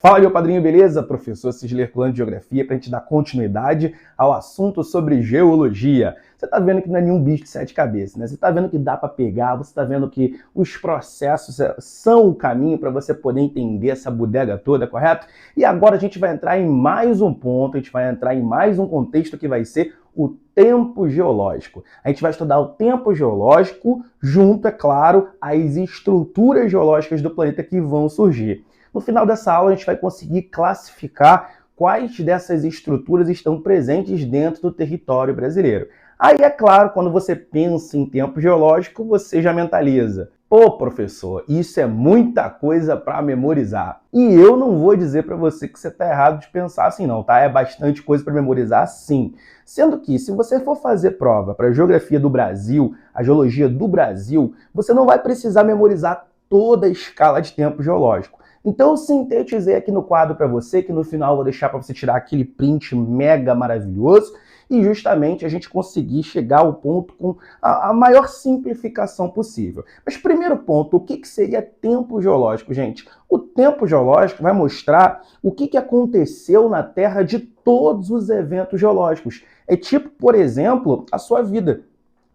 Fala, meu padrinho, beleza? Professor Cisler Herculano de Geografia, para a gente dar continuidade ao assunto sobre geologia. Você está vendo que não é nenhum bicho de sete cabeças, né? Você está vendo que dá para pegar, você está vendo que os processos são o caminho para você poder entender essa bodega toda, correto? E agora a gente vai entrar em mais um ponto, a gente vai entrar em mais um contexto que vai ser o tempo geológico. A gente vai estudar o tempo geológico junto, é claro, às estruturas geológicas do planeta que vão surgir. No final dessa aula, a gente vai conseguir classificar quais dessas estruturas estão presentes dentro do território brasileiro. Aí, é claro, quando você pensa em tempo geológico, você já mentaliza. Pô, professor, isso é muita coisa para memorizar. E eu não vou dizer para você que você está errado de pensar assim não, tá? É bastante coisa para memorizar, sim. Sendo que, se você for fazer prova para a geografia do Brasil, a geologia do Brasil, você não vai precisar memorizar toda a escala de tempo geológico. Então eu sintetizei aqui no quadro para você, que no final eu vou deixar para você tirar aquele print mega maravilhoso e justamente a gente conseguir chegar ao ponto com a maior simplificação possível. Mas primeiro ponto, o que seria tempo geológico, gente? O tempo geológico vai mostrar o que aconteceu na Terra de todos os eventos geológicos. É tipo, por exemplo, a sua vida.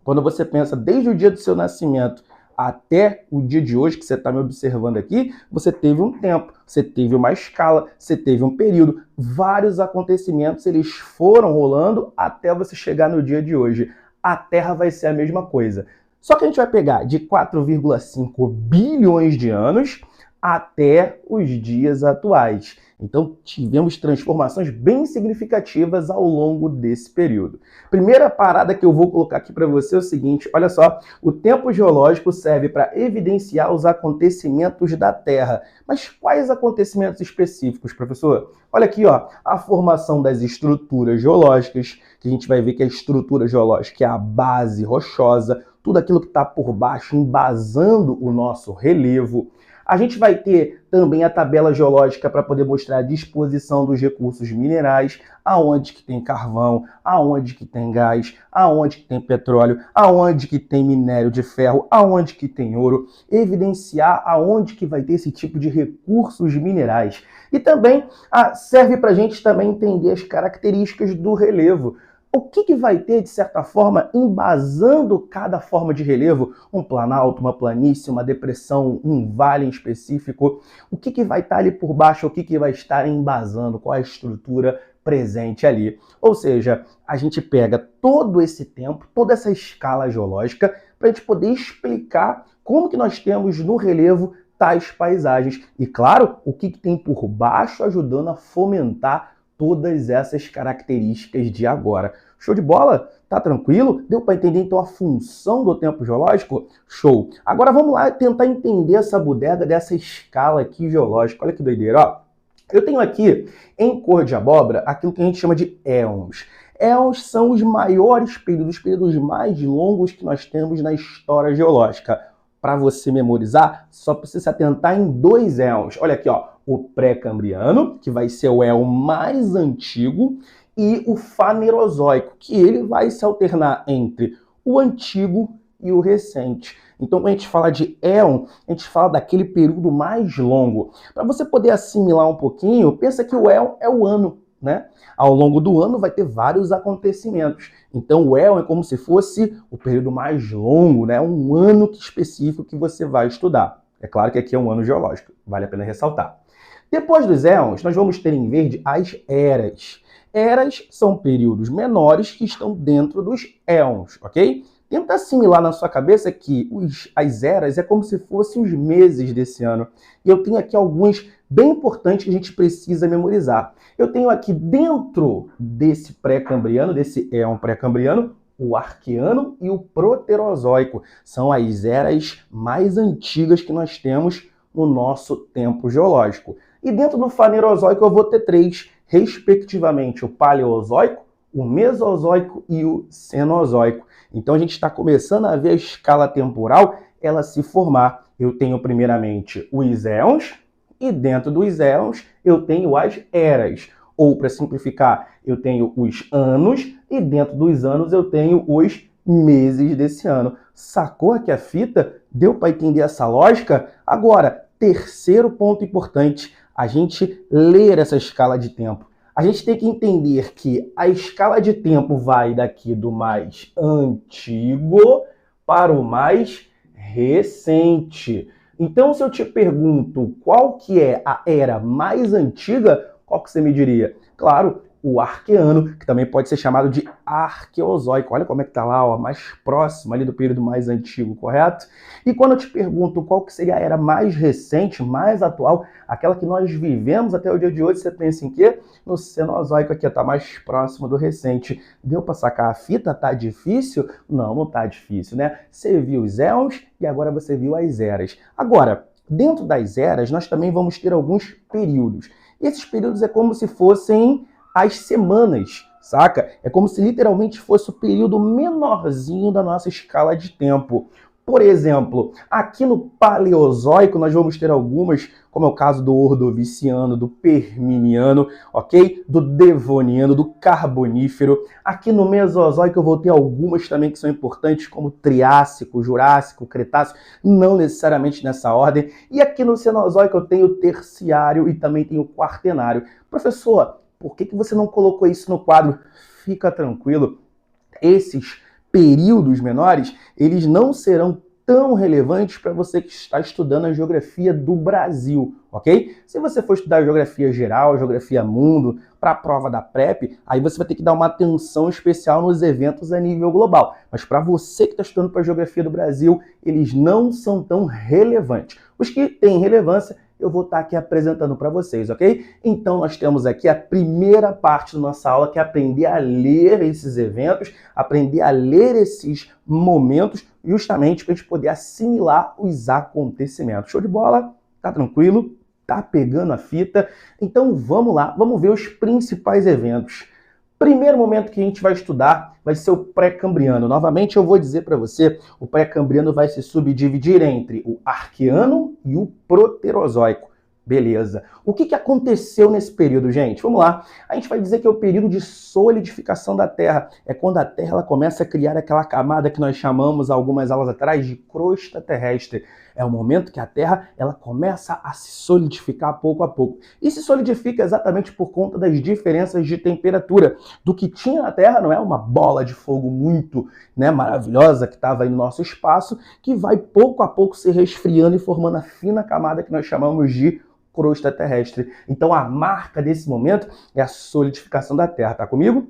Quando você pensa desde o dia do seu nascimento até o dia de hoje que você está me observando aqui, você teve um tempo, você teve uma escala, você teve um período, vários acontecimentos eles foram rolando até você chegar no dia de hoje. A Terra vai ser a mesma coisa. Só que a gente vai pegar de 4,5 bilhões de anos até os dias atuais. Então, tivemos transformações bem significativas ao longo desse período. Primeira parada que eu vou colocar aqui para você é o seguinte, olha só, o tempo geológico serve para evidenciar os acontecimentos da Terra. Mas quais acontecimentos específicos, professor? Olha aqui, ó, a formação das estruturas geológicas, que a gente vai ver que a estrutura geológica é a base rochosa, tudo aquilo que está por baixo embasando o nosso relevo. A gente vai ter também a tabela geológica para poder mostrar a disposição dos recursos minerais, aonde que tem carvão, aonde que tem gás, aonde que tem petróleo, aonde que tem minério de ferro, aonde que tem ouro, evidenciar aonde que vai ter esse tipo de recursos minerais. E também serve para a gente também entender as características do relevo. O que vai ter, de certa forma, embasando cada forma de relevo? Um planalto, uma planície, uma depressão, um vale em específico? O que vai estar ali por baixo? O que vai estar embasando? Qual a estrutura presente ali? Ou seja, a gente pega todo esse tempo, toda essa escala geológica, para a gente poder explicar como que nós temos no relevo tais paisagens. E, claro, o que tem por baixo ajudando a fomentar todas essas características de agora. Show de bola? Tá tranquilo? Deu para entender então a função do tempo geológico? Show! Agora vamos lá tentar entender essa bodega dessa escala aqui geológica. Olha que doideira, ó. Eu tenho aqui, em cor de abóbora, aquilo que a gente chama de éons. Éons são os maiores períodos, os períodos mais longos que nós temos na história geológica. Para você memorizar, só precisa se atentar em dois éons. Olha aqui, ó, o pré-cambriano, que vai ser o éon mais antigo, e o fanerozoico, que ele vai se alternar entre o antigo e o recente. Então, quando a gente fala de éon, a gente fala daquele período mais longo. Para você poder assimilar um pouquinho, pensa que o éon é o ano, né? Ao longo do ano vai ter vários acontecimentos. Então o éon é como se fosse o período mais longo, né? Um ano específico que você vai estudar. É claro que aqui é um ano geológico, vale a pena ressaltar. Depois dos éons, nós vamos ter em verde as eras. Eras são períodos menores que estão dentro dos éons, ok? Tenta assimilar na sua cabeça que as eras é como se fossem os meses desse ano. E eu tenho aqui alguns bem importantes que a gente precisa memorizar. Eu tenho aqui dentro desse pré-cambriano, desse éon pré-cambriano, o arqueano e o proterozoico. São as eras mais antigas que nós temos no nosso tempo geológico. E dentro do fanerozoico eu vou ter três, respectivamente o paleozoico, o mesozoico e o cenozoico. Então a gente está começando a ver a escala temporal ela se formar. Eu tenho primeiramente os éons e dentro dos éons eu tenho as eras. Ou, para simplificar, eu tenho os anos e dentro dos anos eu tenho os meses desse ano. Sacou aqui a fita? Deu para entender essa lógica? Agora, terceiro ponto importante, a gente ler essa escala de tempo. A gente tem que entender que a escala de tempo vai daqui do mais antigo para o mais recente. Então, se eu te pergunto qual que é a era mais antiga, qual que você me diria? Claro, o Arqueano, que também pode ser chamado de Arqueozoico. Olha como é que tá lá, ó, mais próximo ali do período mais antigo, correto? E quando eu te pergunto qual que seria a era mais recente, mais atual, aquela que nós vivemos até o dia de hoje, você pensa em quê? No Cenozoico aqui, tá mais próximo do recente. Deu para sacar a fita? Tá difícil? Não, não tá difícil, né? Você viu os éons e agora você viu as eras. Agora, dentro das eras, nós também vamos ter alguns períodos. E esses períodos é como se fossem as semanas, saca? É como se literalmente fosse o período menorzinho da nossa escala de tempo. Por exemplo, aqui no Paleozoico nós vamos ter algumas, como é o caso do Ordoviciano, do Perminiano, ok? Do Devoniano, do Carbonífero. Aqui no Mesozoico eu vou ter algumas também que são importantes, como Triássico, Jurássico, Cretácico, não necessariamente nessa ordem. E aqui no Cenozoico eu tenho o Terciário e também tenho o Quaternário. Professor, por que você não colocou isso no quadro? Fica tranquilo, esses períodos menores, eles não serão tão relevantes para você que está estudando a geografia do Brasil, ok? Se você for estudar geografia geral, geografia mundo, para a prova da PrEP, aí você vai ter que dar uma atenção especial nos eventos a nível global. Mas para você que está estudando para a geografia do Brasil, eles não são tão relevantes. Os que têm relevância, eu vou estar aqui apresentando para vocês, ok? Então, nós temos aqui a primeira parte da nossa aula, que é aprender a ler esses eventos, aprender a ler esses momentos, justamente para a gente poder assimilar os acontecimentos. Show de bola? Tá tranquilo? Tá pegando a fita? Então, vamos lá, vamos ver os principais eventos. Primeiro momento que a gente vai estudar vai ser o pré-cambriano. Novamente, eu vou dizer para você, o pré-cambriano vai se subdividir entre o Arqueano e o Proterozoico. Beleza. O que aconteceu nesse período, gente? Vamos lá. A gente vai dizer que é o período de solidificação da Terra. É quando a Terra ela começa a criar aquela camada que nós chamamos, algumas aulas atrás, de crosta terrestre. É o momento que a Terra ela começa a se solidificar pouco a pouco. E se solidifica exatamente por conta das diferenças de temperatura. Do que tinha na Terra, não é uma bola de fogo muito, maravilhosa que estava aí no nosso espaço, que vai pouco a pouco se resfriando e formando a fina camada que nós chamamos de crosta terrestre. Então a marca desse momento é a solidificação da Terra. Tá comigo?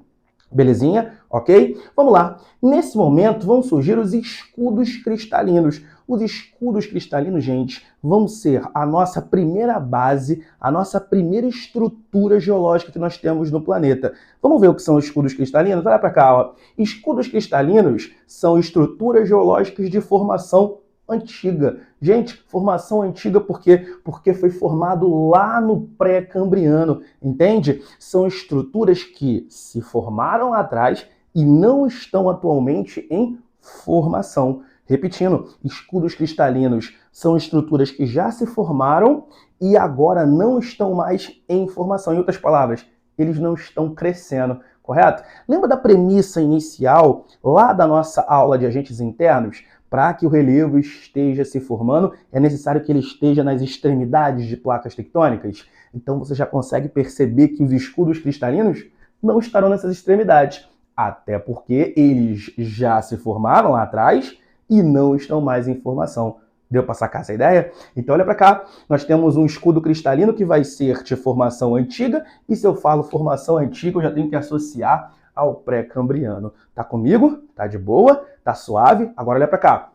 Belezinha? Ok? Vamos lá. Nesse momento vão surgir os escudos cristalinos. Os escudos cristalinos, gente, vão ser a nossa primeira base, a nossa primeira estrutura geológica que nós temos no planeta. Vamos ver o que são os escudos cristalinos? Olha para cá, ó. Escudos cristalinos são estruturas geológicas de formação antiga. Gente, formação antiga por quê? Porque foi formado lá no pré-cambriano, entende? São estruturas que se formaram lá atrás e não estão atualmente em formação. Repetindo, escudos cristalinos são estruturas que já se formaram e agora não estão mais em formação. Em outras palavras, eles não estão crescendo, correto? Lembra da premissa inicial lá da nossa aula de agentes internos? Para que o relevo esteja se formando, é necessário que ele esteja nas extremidades de placas tectônicas. Então você já consegue perceber que os escudos cristalinos não estarão nessas extremidades, até porque eles já se formaram lá atrás e não estão mais em formação. Deu para sacar essa ideia? Então olha para cá, nós temos um escudo cristalino que vai ser de formação antiga, e se eu falo formação antiga, eu já tenho que associar ao pré-cambriano. Tá comigo? Tá de boa? Tá suave? Agora olha para cá.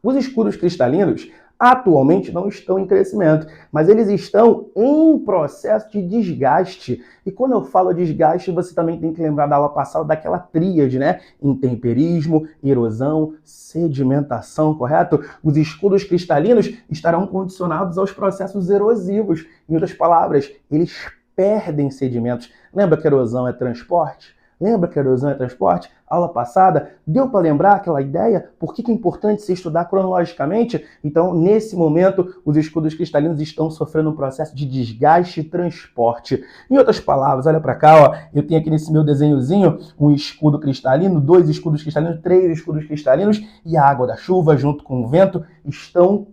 Os escudos cristalinos atualmente não estão em crescimento, mas eles estão em processo de desgaste. E quando eu falo desgaste, você também tem que lembrar da aula passada daquela tríade, Intemperismo, erosão, sedimentação, correto? Os escudos cristalinos estarão condicionados aos processos erosivos. Em outras palavras, eles perdem sedimentos. Lembra que erosão é transporte? Lembra que erosão é transporte? aula passada, deu para lembrar aquela ideia? Por que é importante se estudar cronologicamente? Então, nesse momento, os escudos cristalinos estão sofrendo um processo de desgaste e transporte. Em outras palavras, olha para cá, ó, eu tenho aqui nesse meu desenhozinho um escudo cristalino, 2 escudos cristalinos, 3 escudos cristalinos, e a água da chuva junto com o vento estão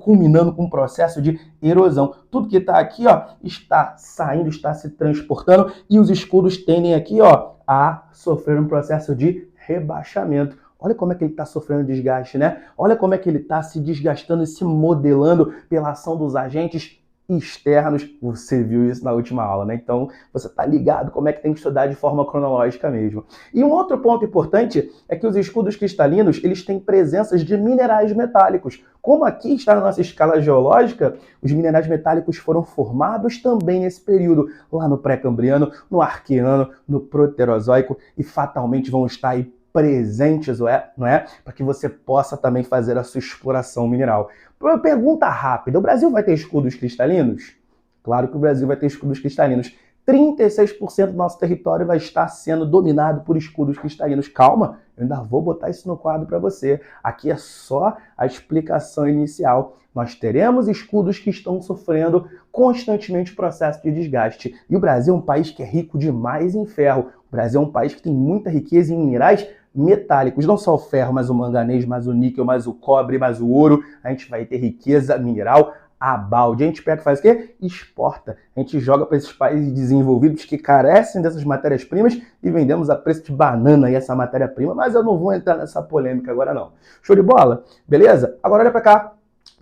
culminando com um processo de erosão. Tudo que está aqui, ó, está saindo, está se transportando, e os escudos tendem aqui, ó, a sofrer um processo de rebaixamento. Olha como é que ele está sofrendo desgaste, né? Olha como é que ele está se desgastando e se modelando pela ação dos agentes externos. Você viu isso na última aula, né? Então, você está ligado como é que tem que estudar de forma cronológica mesmo. E um outro ponto importante é que os escudos cristalinos, eles têm presenças de minerais metálicos. Como aqui está na nossa escala geológica, os minerais metálicos foram formados também nesse período, lá no pré-cambriano, no arqueano, no proterozoico, e fatalmente vão estar aí presentes, não é? Para que você possa também fazer a sua exploração mineral. Pergunta rápida, o Brasil vai ter escudos cristalinos? Claro que o Brasil vai ter escudos cristalinos. 36% do nosso território vai estar sendo dominado por escudos cristalinos. Calma, eu ainda vou botar isso no quadro para você. Aqui é só a explicação inicial. Nós teremos escudos que estão sofrendo constantemente o processo de desgaste. E o Brasil é um país que é rico demais em ferro. O Brasil é um país que tem muita riqueza em minerais metálicos, não só o ferro, mas o manganês, mas o níquel, mas o cobre, mas o ouro. A gente vai ter riqueza mineral a balde. A gente pega e faz o quê? Exporta. A gente joga para esses países desenvolvidos que carecem dessas matérias-primas e vendemos a preço de banana aí essa matéria-prima, mas eu não vou entrar nessa polêmica agora não. Show de bola? Beleza? Agora olha para cá.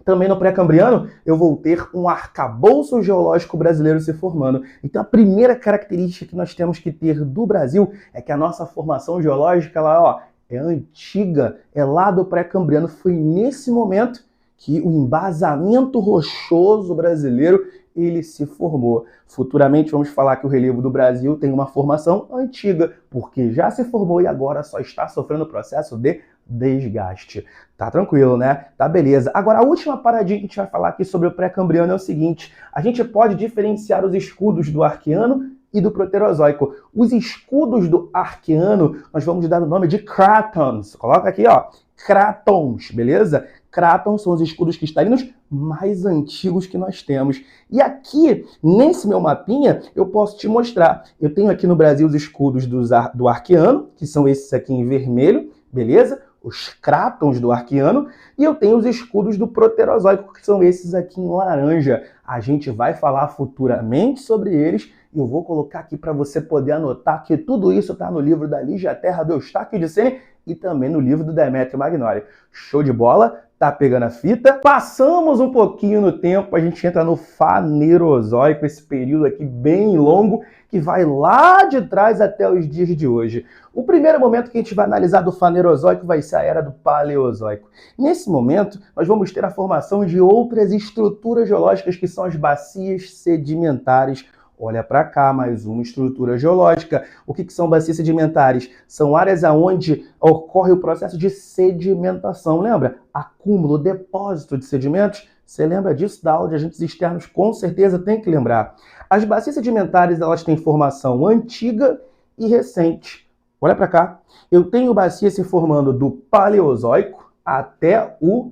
Também no pré-cambriano, eu vou ter um arcabouço geológico brasileiro se formando. Então, a primeira característica que nós temos que ter do Brasil é que a nossa formação geológica, ela, ó, é antiga, é lá do pré-cambriano. Foi nesse momento que o embasamento rochoso brasileiro ele se formou. Futuramente vamos falar que o relevo do Brasil tem uma formação antiga, porque já se formou e agora só está sofrendo o processo de desgaste. Tá tranquilo, né? Tá beleza. Agora, a última paradinha que a gente vai falar aqui sobre o pré-cambriano é o seguinte: a gente pode diferenciar os escudos do arqueano e do proterozoico. Os escudos do arqueano, nós vamos dar o nome de crátons. Coloca aqui, ó, crátons, beleza? Crátons são os escudos cristalinos mais antigos que nós temos. E aqui, nesse meu mapinha, eu posso te mostrar. Eu tenho aqui no Brasil os escudos do arqueano, que são esses aqui em vermelho, beleza? Os crátons do arqueano, e eu tenho os escudos do proterozoico, que são esses aqui em laranja. A gente vai falar futuramente sobre eles, e eu vou colocar aqui para você poder anotar que tudo isso está no livro da Lígia Terra do Eustáquio de Sena e também no livro do Demétrio Magnoli. Show de bola? Tá pegando a fita? Passamos um pouquinho no tempo, a gente entra no Fanerozoico, esse período aqui bem longo, que vai lá de trás até os dias de hoje. O primeiro momento que a gente vai analisar do Fanerozoico vai ser a era do Paleozoico. Nesse momento, nós vamos ter a formação de outras estruturas geológicas, que são as bacias sedimentares. Olha para cá, mais uma estrutura geológica. O que são bacias sedimentares? São áreas onde ocorre o processo de sedimentação. Lembra? Acúmulo, depósito de sedimentos. Você lembra disso da aula de agentes externos? Com certeza tem que lembrar. As bacias sedimentares, elas têm formação antiga e recente. Olha para cá. Eu tenho bacia se formando do Paleozoico até o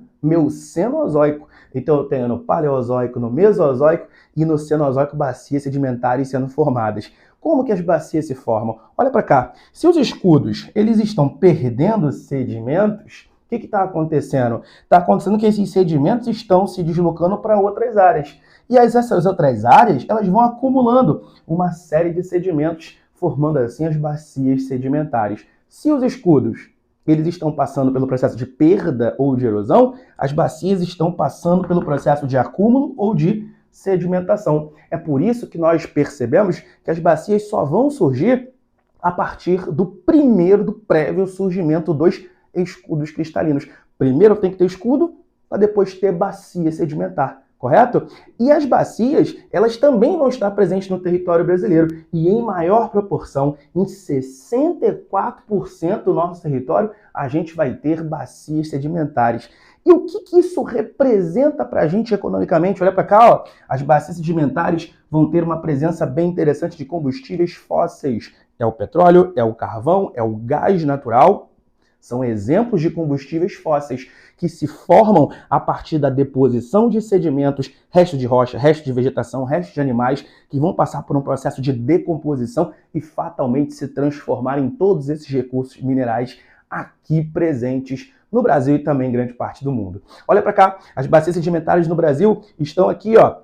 Cenozoico. Então eu tenho no Paleozoico, no Mesozoico e no Cenozoico bacias sedimentares sendo formadas. Como que as bacias se formam? Olha para cá. Se os escudos eles estão perdendo sedimentos, o que está acontecendo? Está acontecendo que esses sedimentos estão se deslocando para outras áreas. E essas outras áreas elas vão acumulando uma série de sedimentos, formando assim as bacias sedimentares. Se os escudos eles estão passando pelo processo de perda ou de erosão, as bacias estão passando pelo processo de acúmulo ou de sedimentação. É por isso que nós percebemos que as bacias só vão surgir a partir do prévio surgimento dos escudos cristalinos. Primeiro tem que ter escudo, para depois ter bacia sedimentar. Correto? E as bacias, elas também vão estar presentes no território brasileiro e em maior proporção, em 64% do nosso território, a gente vai ter bacias sedimentares. E o que isso representa para a gente economicamente? Olha para cá, ó. As bacias sedimentares vão ter uma presença bem interessante de combustíveis fósseis, É o petróleo, é o carvão, é o gás natural. São exemplos de combustíveis fósseis que se formam a partir da deposição de sedimentos, resto de rocha, resto de vegetação, resto de animais, que vão passar por um processo de decomposição e fatalmente se transformar em todos esses recursos minerais aqui presentes no Brasil e também em grande parte do mundo. Olha para cá, as bacias sedimentares no Brasil estão aqui, ó,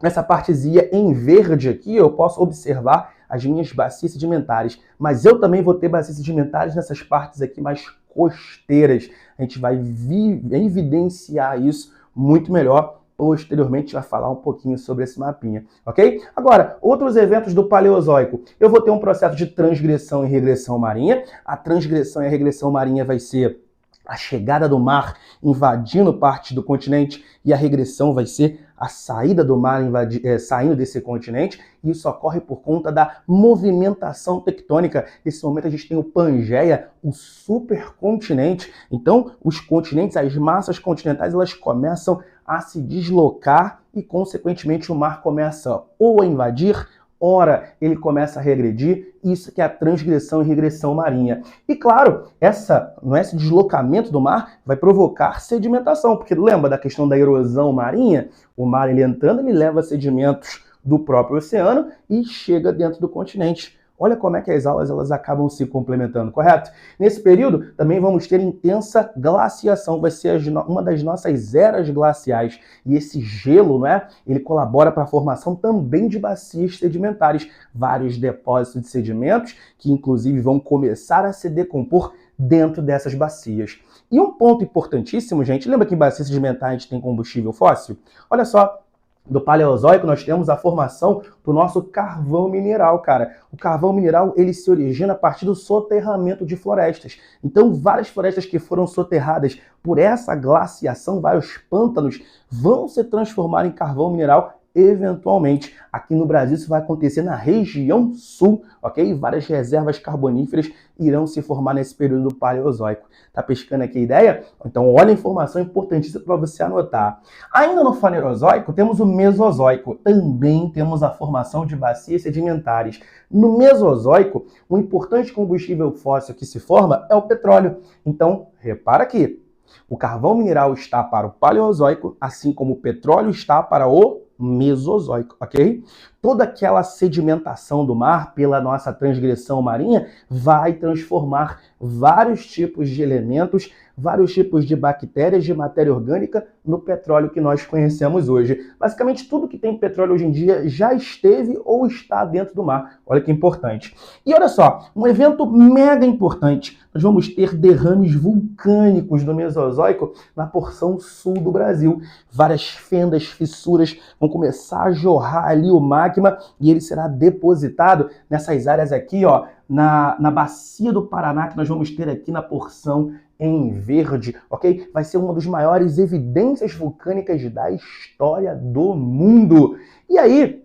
nessa partezinha em verde aqui, eu posso observar as minhas bacias sedimentares, mas eu também vou ter bacias sedimentares nessas partes aqui mais costeiras. A gente vai evidenciar isso muito melhor. Posteriormente, a gente vai falar um pouquinho sobre esse mapinha, ok? Agora, outros eventos do Paleozoico. Eu vou ter um processo de transgressão e regressão marinha. A transgressão e a regressão marinha vai ser a chegada do mar invadindo parte do continente e a regressão vai ser a saída do mar saindo desse continente. E isso ocorre por conta da movimentação tectônica. Nesse momento a gente tem o Pangeia, o supercontinente. Então, os continentes, as massas continentais, elas começam a se deslocar e, consequentemente, o mar começa ou a invadir, ora ele começa a regredir. Isso que é a transgressão e regressão marinha. E claro, esse deslocamento do mar vai provocar sedimentação, porque lembra da questão da erosão marinha? O mar ele entrando, ele leva sedimentos do próprio oceano e chega dentro do continente. Olha como é que as aulas elas acabam se complementando, correto? Nesse período, também vamos ter intensa glaciação, vai ser uma das nossas eras glaciais. E esse gelo, né, ele colabora para a formação também de bacias sedimentares, vários depósitos de sedimentos que, inclusive, vão começar a se decompor dentro dessas bacias. E um ponto importantíssimo, gente, lembra que em bacia sedimentar a gente tem combustível fóssil? Olha só, do Paleozoico nós temos a formação do nosso carvão mineral, cara. O carvão mineral, ele se origina a partir do soterramento de florestas. Então, várias florestas que foram soterradas por essa glaciação, vários pântanos, vão se transformar em carvão mineral eventualmente. Aqui no Brasil isso vai acontecer na região sul, ok? Várias reservas carboníferas irão se formar nesse período do Paleozoico. Tá pescando aqui a ideia? Então olha a informação importantíssima para você anotar. Ainda no Fanerozoico temos o Mesozoico. Também temos a formação de bacias sedimentares. No Mesozoico, um importante combustível fóssil que se forma é o petróleo. Então, repara aqui. O carvão mineral está para o Paleozoico, assim como o petróleo está para o Mesozoico, ok? Toda aquela sedimentação do mar pela nossa transgressão marinha vai transformar vários tipos de elementos, vários tipos de bactérias, de matéria orgânica no petróleo que nós conhecemos hoje. Basicamente, tudo que tem petróleo hoje em dia já esteve ou está dentro do mar. Olha que importante. E olha só, um evento mega importante. Nós vamos ter derrames vulcânicos no Mesozoico na porção sul do Brasil. Várias fendas, fissuras vão começar a jorrar ali o magma e ele será depositado nessas áreas aqui, ó, na bacia do Paraná, que nós vamos ter aqui na porção em verde, ok? Vai ser uma das maiores evidências vulcânicas da história do mundo. E aí,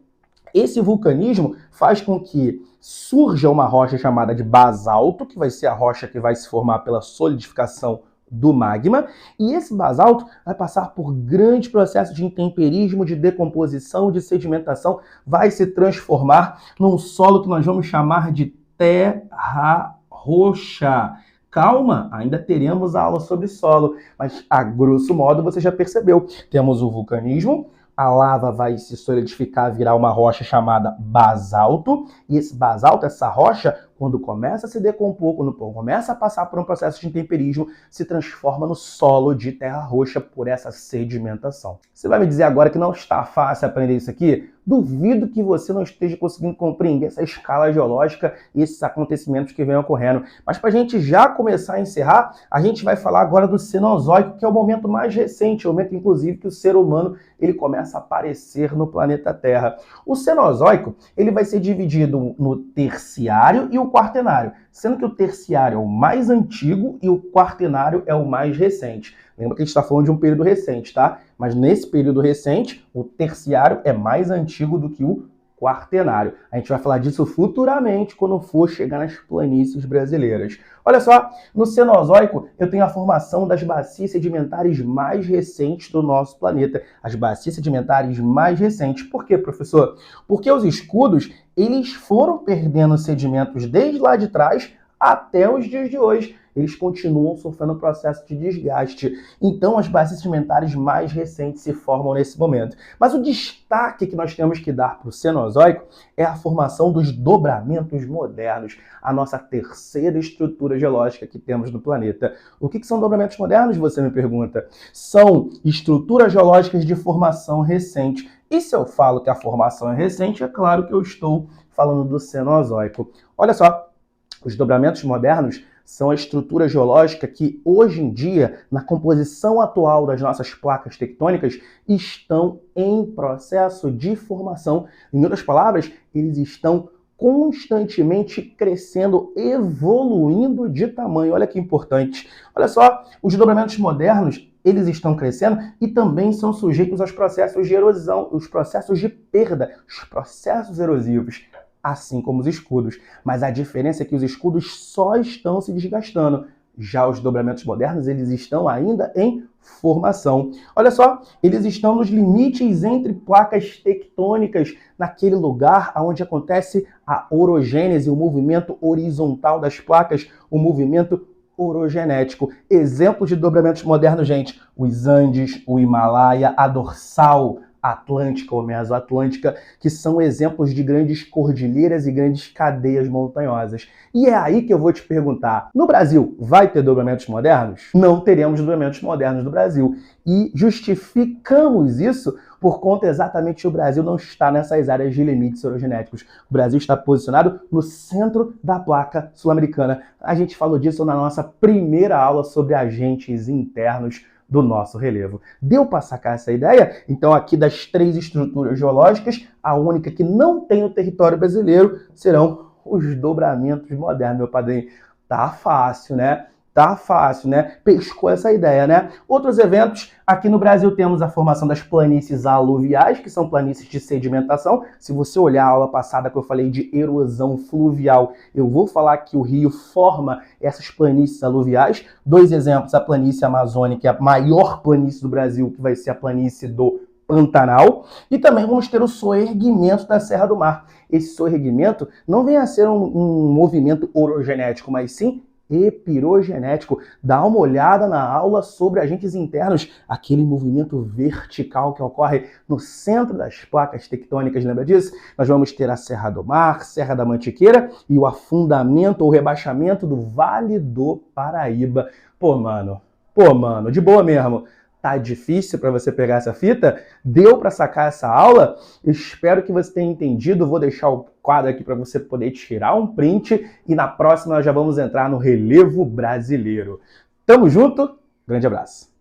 esse vulcanismo faz com que surja uma rocha chamada de basalto, que vai ser a rocha que vai se formar pela solidificação do magma, e esse basalto vai passar por grande processo de intemperismo, de decomposição, de sedimentação, vai se transformar num solo que nós vamos chamar de terra roxa. Calma, ainda teremos aula sobre solo, mas a grosso modo você já percebeu. Temos o vulcanismo, a lava vai se solidificar, virar uma rocha chamada basalto, e esse basalto, essa rocha, quando começa a se decompor, quando começa a passar por um processo de intemperismo, se transforma no solo de terra roxa por essa sedimentação. Você vai me dizer agora que não está fácil aprender isso aqui? Duvido que você não esteja conseguindo compreender essa escala geológica e esses acontecimentos que vêm ocorrendo. Mas para a gente já começar a encerrar, a gente vai falar agora do Cenozoico, que é o momento mais recente, o momento inclusive que o ser humano ele começa a aparecer no planeta Terra. O Cenozoico ele vai ser dividido no terciário e o quaternário, sendo que o terciário é o mais antigo e o quaternário é o mais recente. Lembra que a gente está falando de um período recente, tá? Mas nesse período recente, o terciário é mais antigo do que o Quaternário. A gente vai falar disso futuramente quando for chegar nas planícies brasileiras. Olha só, no Cenozoico eu tenho a formação das bacias sedimentares mais recentes do nosso planeta. As bacias sedimentares mais recentes. Por quê, professor? Porque os escudos, eles foram perdendo sedimentos desde lá de trás até os dias de hoje. Eles continuam sofrendo o processo de desgaste. Então, as bacias sedimentares mais recentes se formam nesse momento. Mas o destaque que nós temos que dar para o Cenozoico é a formação dos dobramentos modernos, a nossa terceira estrutura geológica que temos no planeta. O que são dobramentos modernos, você me pergunta? São estruturas geológicas de formação recente. E se eu falo que a formação é recente, é claro que eu estou falando do Cenozoico. Olha só, os dobramentos modernos são a estrutura geológica que, hoje em dia, na composição atual das nossas placas tectônicas, estão em processo de formação. Em outras palavras, eles estão constantemente crescendo, evoluindo de tamanho. Olha que importante. Olha só, os dobramentos modernos, eles estão crescendo e também são sujeitos aos processos de erosão, os processos de perda, os processos erosivos, assim como os escudos. Mas a diferença é que os escudos só estão se desgastando. Já os dobramentos modernos, eles estão ainda em formação. Olha só, eles estão nos limites entre placas tectônicas, naquele lugar onde acontece a orogênese, o movimento horizontal das placas, o movimento orogenético. Exemplos de dobramentos modernos, gente: os Andes, o Himalaia, a dorsal atlântica ou mesoatlântica, que são exemplos de grandes cordilheiras e grandes cadeias montanhosas. E é aí que eu vou te perguntar: no Brasil vai ter dobramentos modernos? Não teremos dobramentos modernos no Brasil. E justificamos isso por conta exatamente que o Brasil não está nessas áreas de limites orogenéticos. O Brasil está posicionado no centro da placa sul-americana. A gente falou disso na nossa primeira aula sobre agentes internos do nosso relevo. Deu para sacar essa ideia? Então, aqui das três estruturas geológicas, a única que não tem no território brasileiro serão os dobramentos modernos, meu padrinho. Tá fácil, né? Tá fácil, né? Pescou essa ideia, né? Outros eventos, aqui no Brasil temos a formação das planícies aluviais, que são planícies de sedimentação. Se você olhar a aula passada que eu falei de erosão fluvial, eu vou falar que o rio forma essas planícies aluviais. Dois exemplos: a planície amazônica, a maior planície do Brasil, que vai ser a planície do Pantanal, e também vamos ter o soerguimento da Serra do Mar. Esse soerguimento não vem a ser um movimento orogenético, mas sim epirogenético. Dá uma olhada na aula sobre agentes internos, aquele movimento vertical que ocorre no centro das placas tectônicas, lembra disso? Nós vamos ter a Serra do Mar, Serra da Mantiqueira e o afundamento ou rebaixamento do Vale do Paraíba. Pô, mano, de boa mesmo. Tá difícil para você pegar essa fita? Deu para sacar essa aula? Espero que você tenha entendido. Vou deixar o quadro aqui para você poder tirar um print e na próxima nós já vamos entrar no relevo brasileiro. Tamo junto, grande abraço.